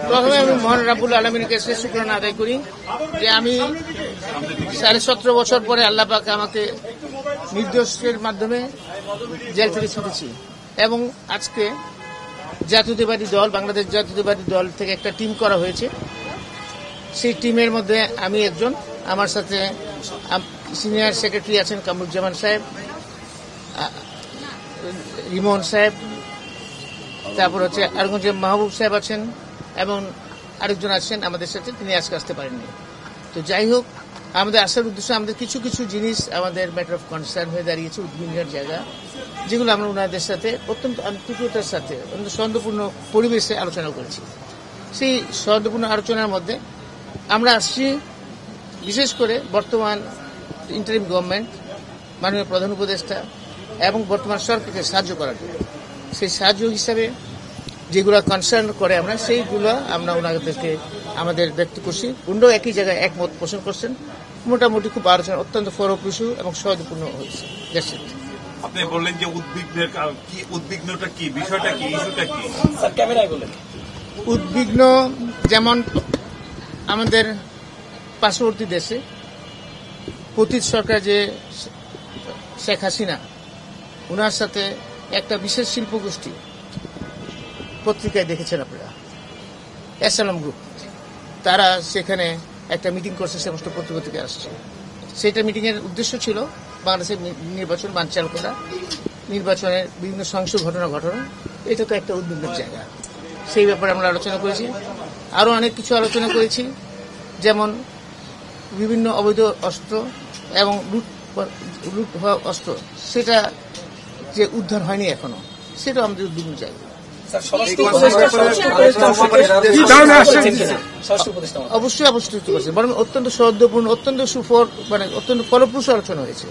প্রথমে আমি মহান রাব্বুল আলামিনের কাছে শুকরানা আদায় করি যে আমি 17.5 বছর পরে আল্লাহ পাক আমাকে নির্দোষের মাধ্যমে জেল থেকে ছুটেছি এবং আজকে জাতীয়তাবাদী দল বাংলাদেশ জাতীয়তাবাদী দল থেকে একটা টিম করা হয়েছে। সেই টিমের মধ্যে আমি একজন, আমার সাথে সিনিয়র সেক্রেটারি আছেন কামরুজ্জামান সাহেব, রিমন সাহেব, তারপর হচ্ছে আরগঞ্জের মাহবুব সাহেব আছেন এবং আরেকজন আছেন আমাদের সাথে, তিনি আজকে আসতে পারেননি। তো যাই হোক, আমাদের আসার উদ্দেশ্য আমাদের কিছু কিছু জিনিস আমাদের ম্যাটার অফ কনসার্ন হয়ে দাঁড়িয়েছে, উদ্বিগ্নের জায়গা, যেগুলো আমরা ওনাদের সাথে অত্যন্ত আন্তরিকতার সাথে অত্যন্ত সৌহার্দ্যপূর্ণ পরিবেশে আলোচনা করেছি। সেই সৌহার্দ্যপূর্ণ আলোচনার মধ্যে আমরা আসছি বিশেষ করে বর্তমান ইন্টারিম গভর্নমেন্ট, মাননীয় প্রধান উপদেষ্টা এবং বর্তমান সরকারকে সাহায্য করার জন্য। সেই সাহায্য হিসাবে যেগুলো কনসার্ন করে আমরা সেইগুলো আমরা ওনাদেরকে আমাদের ব্যক্ত করছি। উনিও একই জায়গায় একমত পোষণ করছেন। মোটামুটি খুব আলোচনা অত্যন্ত ফলপ্রসূ এবং সহজপূর্ণ হয়েছে। আপনি বললেন যে উদ্বিগ্নটা কি, বিষয়টা কি, ইস্যুটা কি? উদ্বিগ্ন যেমন আমাদের পার্শ্ববর্তী দেশে পতিত সরকার যে শেখ হাসিনা, ওনার সাথে একটা বিশেষ শিল্পগোষ্ঠী, পত্রিকায় দেখেছেন আপনারা, এসএলএম গ্রুপ, তারা সেখানে একটা মিটিং করছে, সমস্ত পত্রিকা আসছে। সেটা মিটিংয়ের উদ্দেশ্য ছিল বাংলাদেশের নির্বাচন বানচাল করা, নির্বাচনের বিভিন্ন সহিংস ঘটনা ঘটানো। এটা তো একটা উদ্বিগ্নের জায়গা। সেই ব্যাপারে আমরা আলোচনা করেছি। আরও অনেক কিছু আলোচনা করেছি, যেমন বিভিন্ন অবৈধ অস্ত্র এবং লুট হওয়া অস্ত্র, সেটা যে উদ্ধার হয়নি এখনো, সেটাও আমাদের উদ্বিগ্ন জায়গা। অবশ্যই করছে, বরং অত্যন্ত সৌহার্দ্যপূর্ণ, অত্যন্ত অত্যন্ত ফলপ্রসূ আলোচনা হয়েছে।